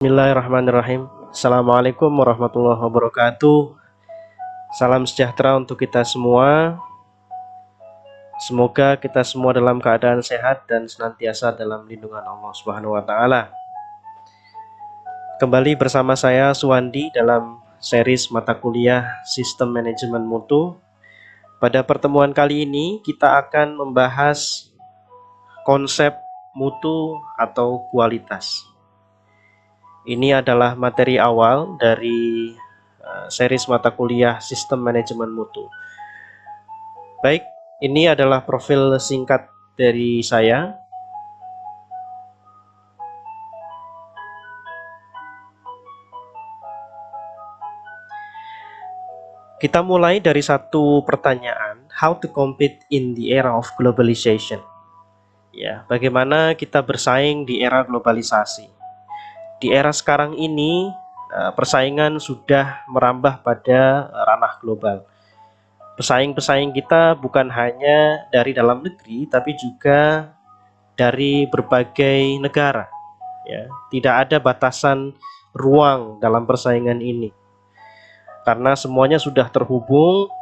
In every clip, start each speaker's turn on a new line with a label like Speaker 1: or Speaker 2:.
Speaker 1: Bismillahirrahmanirrahim. Assalamualaikum warahmatullahi wabarakatuh. Salam sejahtera untuk kita semua. Semoga kita semua dalam keadaan sehat dan senantiasa dalam lindungan Allah Subhanahu wa taala. Kembali bersama saya Suwandi dalam series mata kuliah Sistem Manajemen Mutu. Pada pertemuan kali ini kita akan membahas konsep mutu atau kualitas. Ini adalah materi awal dari series mata kuliah Sistem Manajemen Mutu. Baik, ini adalah profil singkat dari saya. Kita mulai dari satu pertanyaan, how to compete in the era of globalization. Ya, bagaimana kita bersaing di era globalisasi. Di era sekarang ini, persaingan sudah merambah pada ranah global. Pesaing-pesaing kita bukan hanya dari dalam negeri, tapi juga dari berbagai negara. Ya, tidak ada batasan ruang dalam persaingan ini, karena semuanya sudah terhubung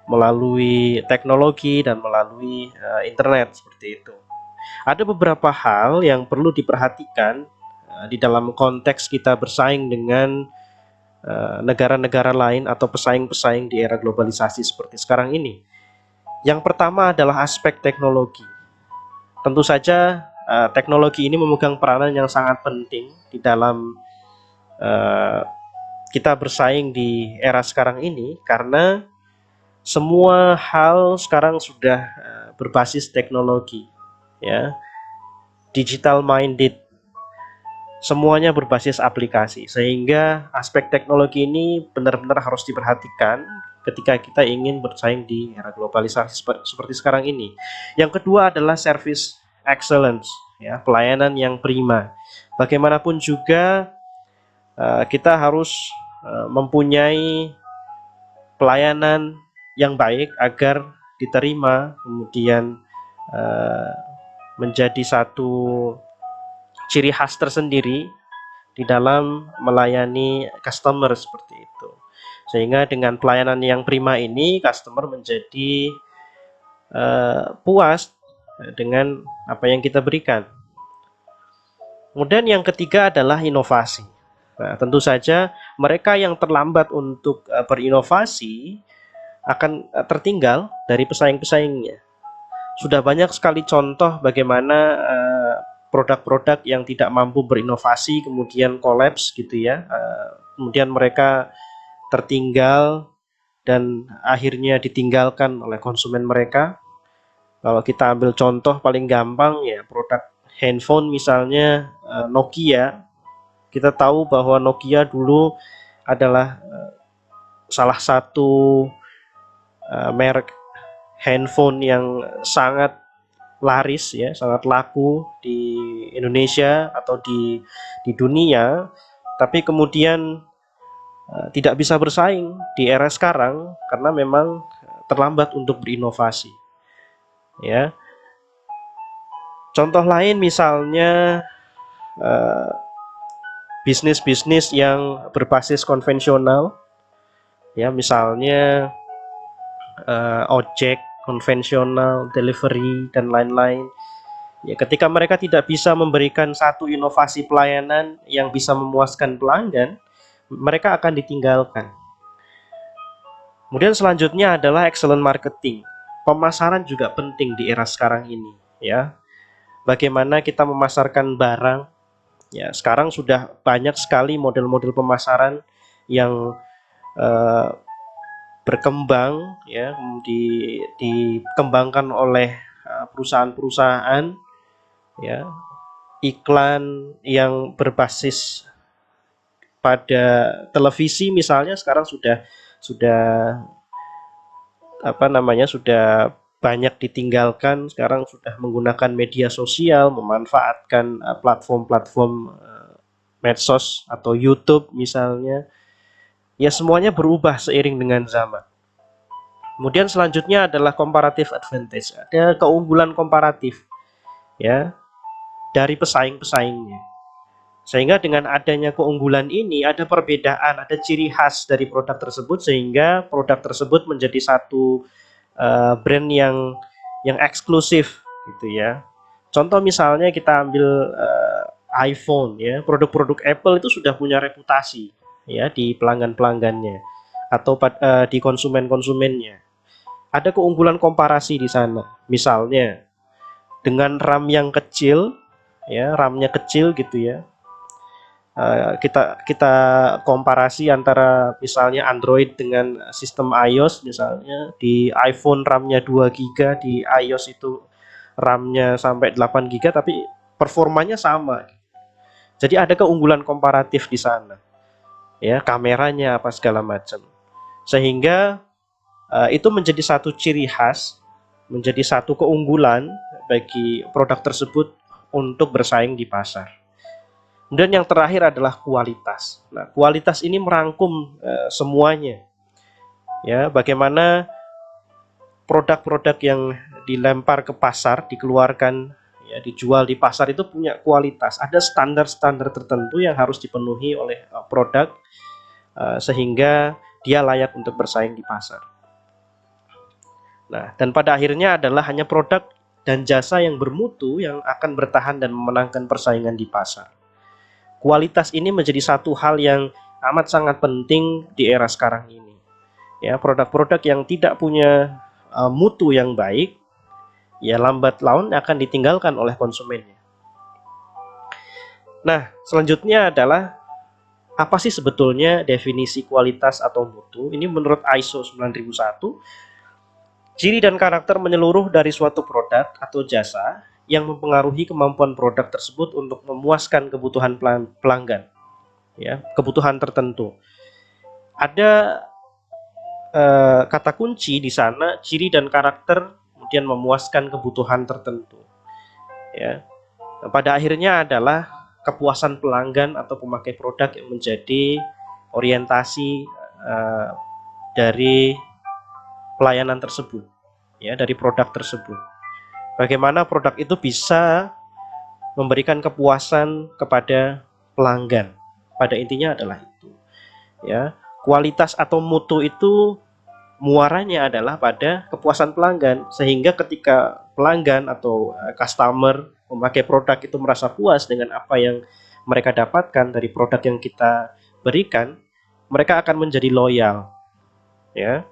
Speaker 1: melalui teknologi dan melalui internet seperti itu. Ada beberapa hal yang perlu diperhatikan di dalam konteks kita bersaing dengan negara-negara lain atau pesaing-pesaing di era globalisasi seperti sekarang ini. Yang pertama adalah aspek teknologi. Tentu saja teknologi ini memegang peranan yang sangat penting di dalam kita bersaing di era sekarang ini, karena semua hal sekarang sudah berbasis teknologi, ya, digital minded, semuanya berbasis aplikasi, sehingga aspek teknologi ini benar-benar harus diperhatikan ketika kita ingin bersaing di era globalisasi seperti sekarang ini. Yang kedua adalah service excellence, ya, pelayanan yang prima. Bagaimanapun juga kita harus mempunyai pelayanan yang baik agar diterima, kemudian menjadi satu ciri khas tersendiri di dalam melayani customer seperti itu. Sehingga dengan pelayanan yang prima ini, customer menjadi puas dengan apa yang kita berikan. Kemudian yang ketiga adalah inovasi. Nah, tentu saja mereka yang terlambat untuk berinovasi akan tertinggal dari pesaing-pesaingnya. Sudah banyak sekali contoh bagaimana produk-produk yang tidak mampu berinovasi kemudian kolaps gitu ya. Kemudian mereka tertinggal dan akhirnya ditinggalkan oleh konsumen mereka. Kalau kita ambil contoh paling gampang ya, produk handphone misalnya Nokia. Kita tahu bahwa Nokia dulu adalah salah satu merek handphone yang sangat laris ya, sangat laku di Indonesia atau di dunia, tapi kemudian tidak bisa bersaing di era sekarang karena memang terlambat untuk berinovasi. Ya. Contoh lain misalnya bisnis-bisnis yang berbasis konvensional, ya, misalnya ojek konvensional, delivery dan lain-lain. Ya, ketika mereka tidak bisa memberikan satu inovasi pelayanan yang bisa memuaskan pelanggan, mereka akan ditinggalkan. Kemudian selanjutnya adalah excellent marketing. Pemasaran juga penting di era sekarang ini, ya. Bagaimana kita memasarkan barang? Ya, sekarang sudah banyak sekali model-model pemasaran yang berkembang, ya, dikembangkan oleh perusahaan-perusahaan, ya, iklan yang berbasis pada televisi misalnya sekarang sudah sudah banyak ditinggalkan. Sekarang sudah menggunakan media sosial, memanfaatkan platform-platform medsos atau YouTube misalnya. Ya, semuanya berubah seiring dengan zaman. Kemudian selanjutnya adalah comparative advantage. Ada keunggulan komparatif, ya, dari pesaing-pesaingnya. Sehingga dengan adanya keunggulan ini ada perbedaan, ada ciri khas dari produk tersebut sehingga produk tersebut menjadi satu brand yang eksklusif gitu ya. Contoh misalnya kita ambil iPhone ya, produk-produk Apple itu sudah punya reputasi ya di pelanggan-pelanggannya atau di konsumen-konsumennya. Ada keunggulan komparasi di sana. Misalnya dengan RAM yang kecil ya, RAM-nya kecil gitu ya. Kita komparasi antara misalnya Android dengan sistem iOS, misalnya di iPhone RAM-nya 2 GB, di iOS itu RAM-nya sampai 8 GB tapi performanya sama. Jadi ada keunggulan komparatif di sana. Ya, kameranya apa segala macam. Sehingga itu menjadi satu ciri khas, menjadi satu keunggulan bagi produk tersebut untuk bersaing di pasar. Dan yang terakhir adalah kualitas. Nah, kualitas ini merangkum semuanya. Ya, bagaimana produk-produk yang dilempar ke pasar, dikeluarkan, ya, dijual di pasar itu punya kualitas. Ada standar-standar tertentu yang harus dipenuhi oleh produk sehingga dia layak untuk bersaing di pasar. Nah, dan pada akhirnya adalah hanya produk dan jasa yang bermutu yang akan bertahan dan memenangkan persaingan di pasar. Kualitas ini menjadi satu hal yang amat sangat penting di era sekarang ini. Ya, produk-produk yang tidak punya mutu yang baik, ya lambat laun akan ditinggalkan oleh konsumennya. Nah, selanjutnya adalah apa sih sebetulnya definisi kualitas atau mutu? Ini menurut ISO 9001, ciri dan karakter menyeluruh dari suatu produk atau jasa yang mempengaruhi kemampuan produk tersebut untuk memuaskan kebutuhan pelanggan, ya, kebutuhan tertentu. Ada kata kunci di sana, ciri dan karakter kemudian memuaskan kebutuhan tertentu. Ya, nah, pada akhirnya adalah kepuasan pelanggan atau pemakai produk yang menjadi orientasi dari pelayanan tersebut, ya, dari produk tersebut. Bagaimana produk itu bisa memberikan kepuasan kepada pelanggan. Pada intinya adalah itu. Ya, kualitas atau mutu itu muaranya adalah pada kepuasan pelanggan, sehingga ketika pelanggan atau customer memakai produk itu merasa puas dengan apa yang mereka dapatkan dari produk yang kita berikan, mereka akan menjadi loyal. Ya,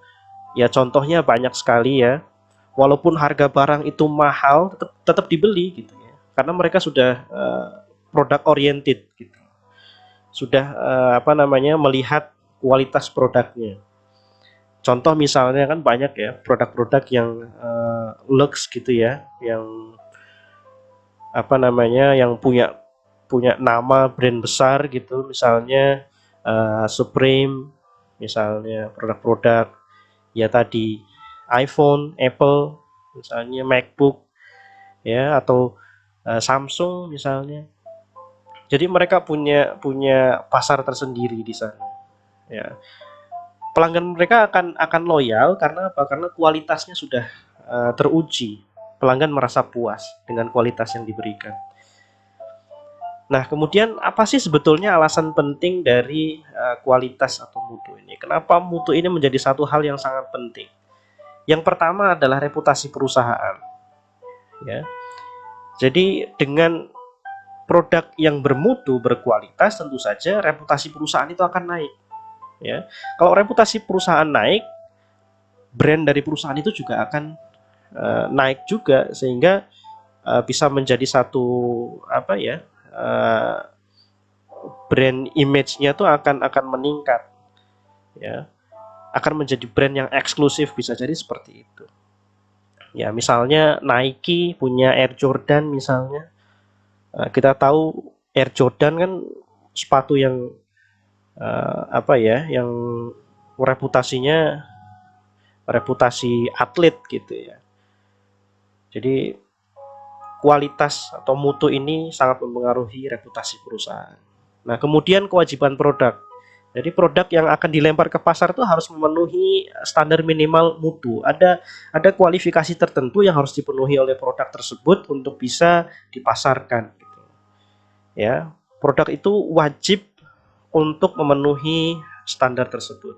Speaker 1: ya contohnya banyak sekali ya. Walaupun harga barang itu mahal, tetap dibeli gitu ya, karena mereka sudah produk oriented gitu, sudah melihat kualitas produknya. Contoh misalnya kan banyak ya produk-produk yang lux gitu ya, yang yang punya nama brand besar gitu, misalnya Supreme, misalnya produk-produk ya tadi iPhone, Apple, misalnya MacBook, ya, atau Samsung misalnya. Jadi mereka punya pasar tersendiri di sana. Ya, pelanggan mereka akan loyal karena apa? Karena kualitasnya sudah teruji. Pelanggan merasa puas dengan kualitas yang diberikan. Nah, kemudian apa sih sebetulnya alasan penting dari kualitas atau mutu ini? Kenapa mutu ini menjadi satu hal yang sangat penting? Yang pertama adalah reputasi perusahaan. Ya. Jadi dengan produk yang bermutu, berkualitas, tentu saja reputasi perusahaan itu akan naik. Ya. Kalau reputasi perusahaan naik, brand dari perusahaan itu juga akan naik juga, sehingga bisa menjadi satu brand image-nya tuh akan meningkat, ya, akan menjadi brand yang eksklusif, bisa jadi seperti itu. Ya, misalnya Nike punya Air Jordan misalnya, kita tahu Air Jordan kan sepatu yang yang reputasi atlet gitu ya. Jadi kualitas atau mutu ini sangat mempengaruhi reputasi perusahaan. Nah, kemudian kewajiban produk. Jadi produk yang akan dilempar ke pasar itu harus memenuhi standar minimal mutu. Ada kualifikasi tertentu yang harus dipenuhi oleh produk tersebut untuk bisa dipasarkan. Gitu. Ya, Produk itu wajib untuk memenuhi standar tersebut.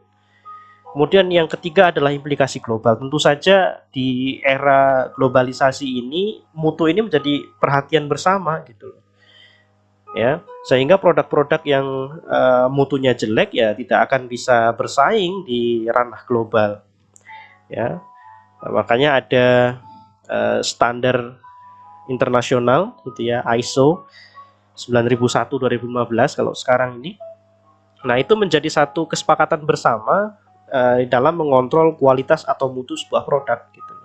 Speaker 1: Kemudian yang ketiga adalah implikasi global. Tentu saja di era globalisasi ini mutu ini menjadi perhatian bersama gitu, ya, sehingga produk-produk yang mutunya jelek ya tidak akan bisa bersaing di ranah global, ya. Makanya ada standar internasional gitu ya, ISO 9001/2015 kalau sekarang ini. Nah, itu menjadi satu kesepakatan bersama dalam mengontrol kualitas atau mutu sebuah produk gitu.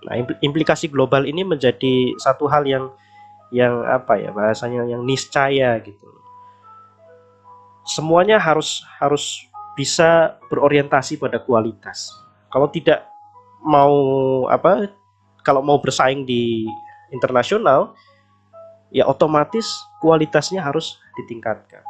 Speaker 1: Nah, implikasi global ini menjadi satu hal yang apa ya bahasanya, yang niscaya gitu. Semuanya harus bisa berorientasi pada kualitas. Kalau tidak mau apa, kalau mau bersaing di internasional, ya otomatis kualitasnya harus ditingkatkan.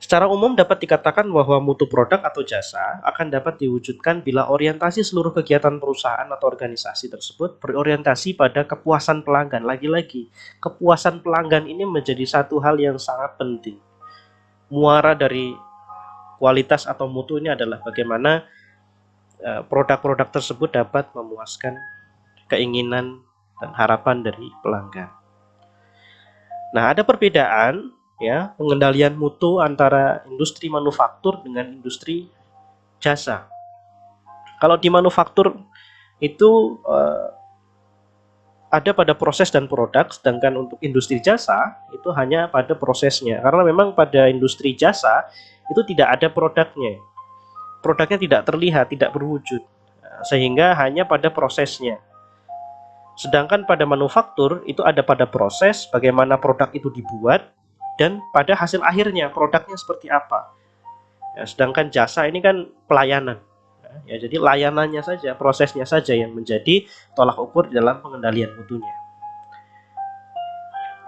Speaker 1: Secara umum dapat dikatakan bahwa mutu produk atau jasa akan dapat diwujudkan bila orientasi seluruh kegiatan perusahaan atau organisasi tersebut berorientasi pada kepuasan pelanggan. Lagi-lagi, kepuasan pelanggan ini menjadi satu hal yang sangat penting. Muara dari kualitas atau mutu ini adalah bagaimana produk-produk tersebut dapat memuaskan keinginan dan harapan dari pelanggan. Nah, ada perbedaan ya pengendalian mutu antara industri manufaktur dengan industri jasa. Kalau di manufaktur itu ada pada proses dan produk, sedangkan untuk industri jasa itu hanya pada prosesnya. Karena memang pada industri jasa itu tidak ada produknya. Produknya tidak terlihat, tidak berwujud. Sehingga hanya pada prosesnya. Sedangkan pada manufaktur itu ada pada proses bagaimana produk itu dibuat dan pada hasil akhirnya produknya seperti apa. Ya, sedangkan jasa ini kan pelayanan. Ya, jadi layanannya saja, prosesnya saja yang menjadi tolak ukur dalam pengendalian mutunya.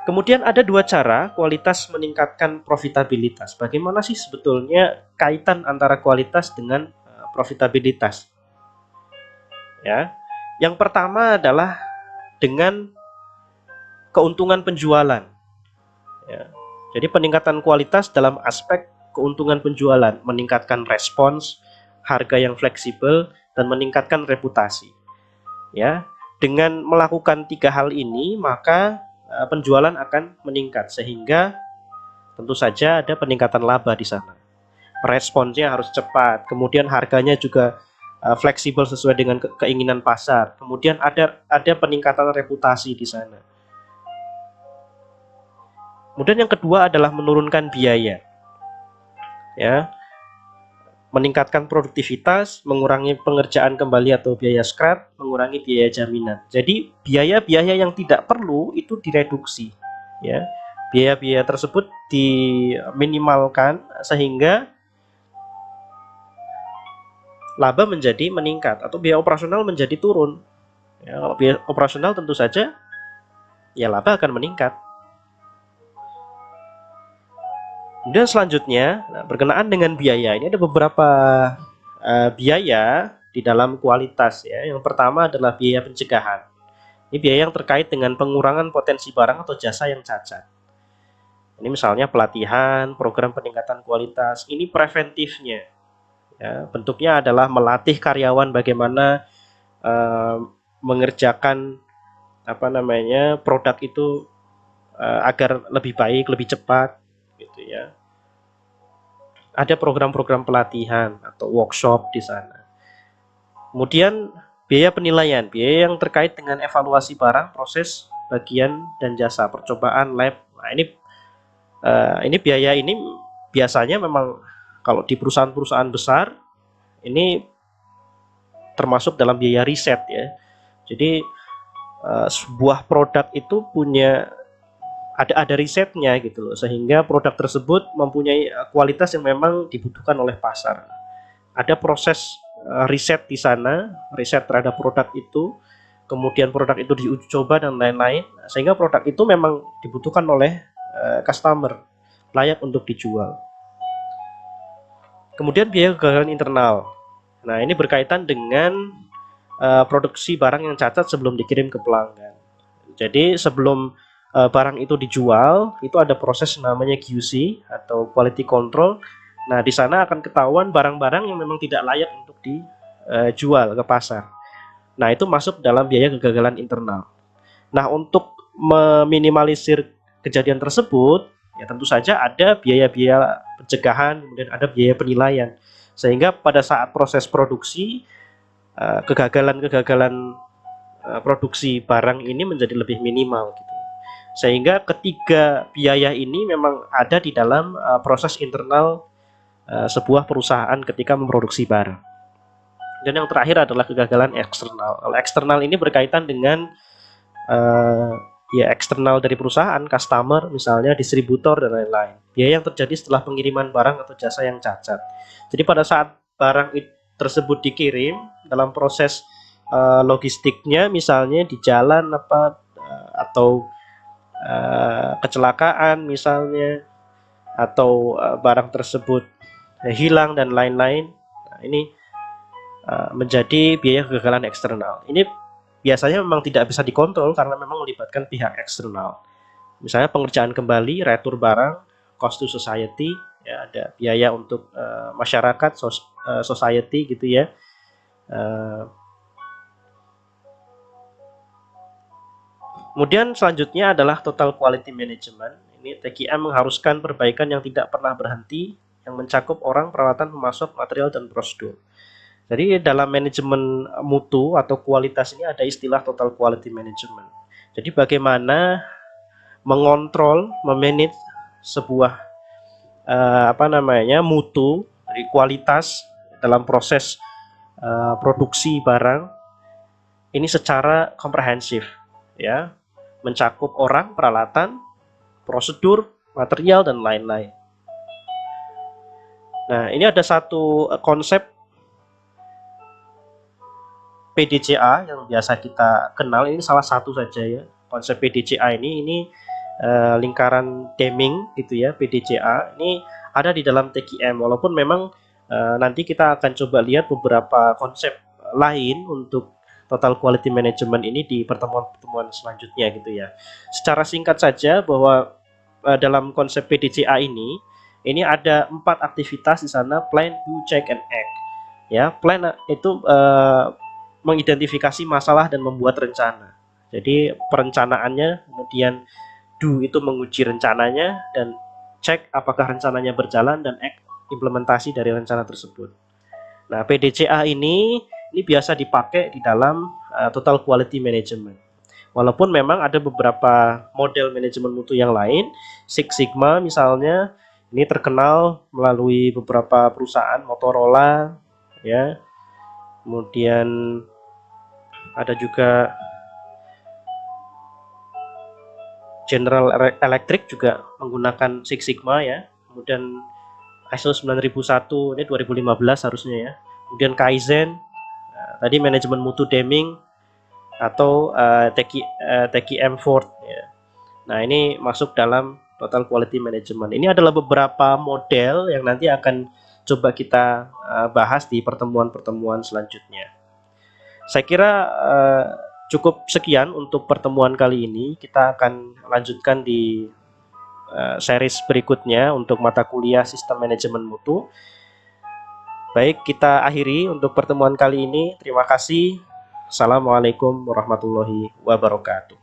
Speaker 1: Kemudian ada dua cara kualitas meningkatkan profitabilitas. Bagaimana sih sebetulnya kaitan antara kualitas dengan profitabilitas? Ya, yang pertama adalah dengan keuntungan penjualan. Ya. Jadi peningkatan kualitas dalam aspek keuntungan penjualan, meningkatkan respons, harga yang fleksibel, dan meningkatkan reputasi. Ya, dengan melakukan tiga hal ini maka penjualan akan meningkat sehingga tentu saja ada peningkatan laba di sana. Responsnya harus cepat, kemudian harganya juga fleksibel sesuai dengan keinginan pasar. Kemudian ada peningkatan reputasi di sana. Kemudian yang kedua adalah menurunkan biaya. Ya. Meningkatkan produktivitas, mengurangi pengerjaan kembali atau biaya scrap, mengurangi biaya jaminan. Jadi biaya-biaya yang tidak perlu itu direduksi, ya. Biaya-biaya tersebut diminimalkan sehingga laba menjadi meningkat atau biaya operasional menjadi turun. Ya, kalau biaya operasional tentu saja ya laba akan meningkat. Kemudian selanjutnya, berkenaan dengan biaya, ini ada beberapa biaya di dalam kualitas ya. Yang pertama adalah biaya pencegahan. Ini biaya yang terkait dengan pengurangan potensi barang atau jasa yang cacat. Ini misalnya pelatihan, program peningkatan kualitas. Ini preventifnya. Ya, bentuknya adalah melatih karyawan bagaimana mengerjakan produk itu agar lebih baik, lebih cepat. Gitu ya. Ada program-program pelatihan atau workshop di sana. Kemudian biaya penilaian, biaya yang terkait dengan evaluasi barang, proses, bagian dan jasa, percobaan, lab. Nah, ini biaya ini biasanya memang kalau di perusahaan-perusahaan besar ini termasuk dalam biaya riset ya. Jadi sebuah produk itu punya ada risetnya gitu loh, sehingga produk tersebut mempunyai kualitas yang memang dibutuhkan oleh pasar. Ada proses riset di sana, riset terhadap produk itu, kemudian produk itu diuji coba dan lain-lain, sehingga produk itu memang dibutuhkan oleh customer, layak untuk dijual. Kemudian biaya kegagalan internal. Nah, ini berkaitan dengan produksi barang yang cacat sebelum dikirim ke pelanggan. Jadi sebelum barang itu dijual, itu ada proses namanya QC atau quality control. Nah, di sana akan ketahuan barang-barang yang memang tidak layak untuk dijual ke pasar. Nah, itu masuk dalam biaya kegagalan internal. Nah, untuk meminimalisir kejadian tersebut, ya tentu saja ada biaya-biaya pencegahan, kemudian ada biaya penilaian. Sehingga pada saat proses produksi, kegagalan-kegagalan produksi barang ini menjadi lebih minimal gitu. Sehingga ketiga biaya ini memang ada di dalam proses internal sebuah perusahaan ketika memproduksi barang. Dan yang terakhir adalah kegagalan eksternal. Kalau eksternal ini berkaitan dengan ya eksternal dari perusahaan, customer, misalnya distributor dan lain-lain. Biaya yang terjadi setelah pengiriman barang atau jasa yang cacat. Jadi pada saat barang tersebut dikirim dalam proses logistiknya, misalnya di jalan atau kecelakaan misalnya, atau barang tersebut hilang dan lain-lain. Nah, ini menjadi biaya kegagalan eksternal. Ini biasanya memang tidak bisa dikontrol karena memang melibatkan pihak eksternal. Misalnya pengerjaan kembali, retur barang, cost to society, ya ada biaya untuk masyarakat, society gitu ya. Kemudian selanjutnya adalah total quality management. Ini TQM mengharuskan perbaikan yang tidak pernah berhenti, yang mencakup orang, peralatan, pemasok, material, dan prosedur. Jadi dalam manajemen mutu atau kualitas ini ada istilah total quality management. Jadi bagaimana mengontrol, memanage sebuah mutu dari kualitas dalam proses produksi barang ini secara komprehensif, ya, mencakup orang, peralatan, prosedur, material, dan lain-lain. Nah, ini ada satu konsep PDCA yang biasa kita kenal, ini salah satu saja ya. Konsep PDCA ini lingkaran Deming gitu ya, PDCA ini ada di dalam TQM, walaupun memang nanti kita akan coba lihat beberapa konsep lain untuk total quality management ini di pertemuan-pertemuan selanjutnya gitu ya. Secara singkat saja bahwa dalam konsep PDCA ini ada 4 aktivitas di sana: plan, do, check, and act. Ya, plan itu mengidentifikasi masalah dan membuat rencana. Jadi perencanaannya, kemudian do itu menguji rencananya, dan cek apakah rencananya berjalan, dan act implementasi dari rencana tersebut. Nah, PDCA ini biasa dipakai di dalam total quality management. Walaupun memang ada beberapa model manajemen mutu yang lain, Six Sigma misalnya, ini terkenal melalui beberapa perusahaan, Motorola, ya. Kemudian ada juga General Electric juga menggunakan Six Sigma ya. Kemudian ISO 9001 ini 2015 harusnya ya. Kemudian Kaizen, tadi manajemen mutu Deming atau TQM Ford ya. Nah, ini masuk dalam total quality management. Ini adalah beberapa model yang nanti akan coba kita bahas di pertemuan-pertemuan selanjutnya. Saya kira cukup sekian untuk pertemuan kali ini. Kita akan lanjutkan di series berikutnya untuk mata kuliah sistem manajemen mutu. Baik, kita akhiri untuk pertemuan kali ini. Terima kasih. Assalamualaikum warahmatullahi wabarakatuh.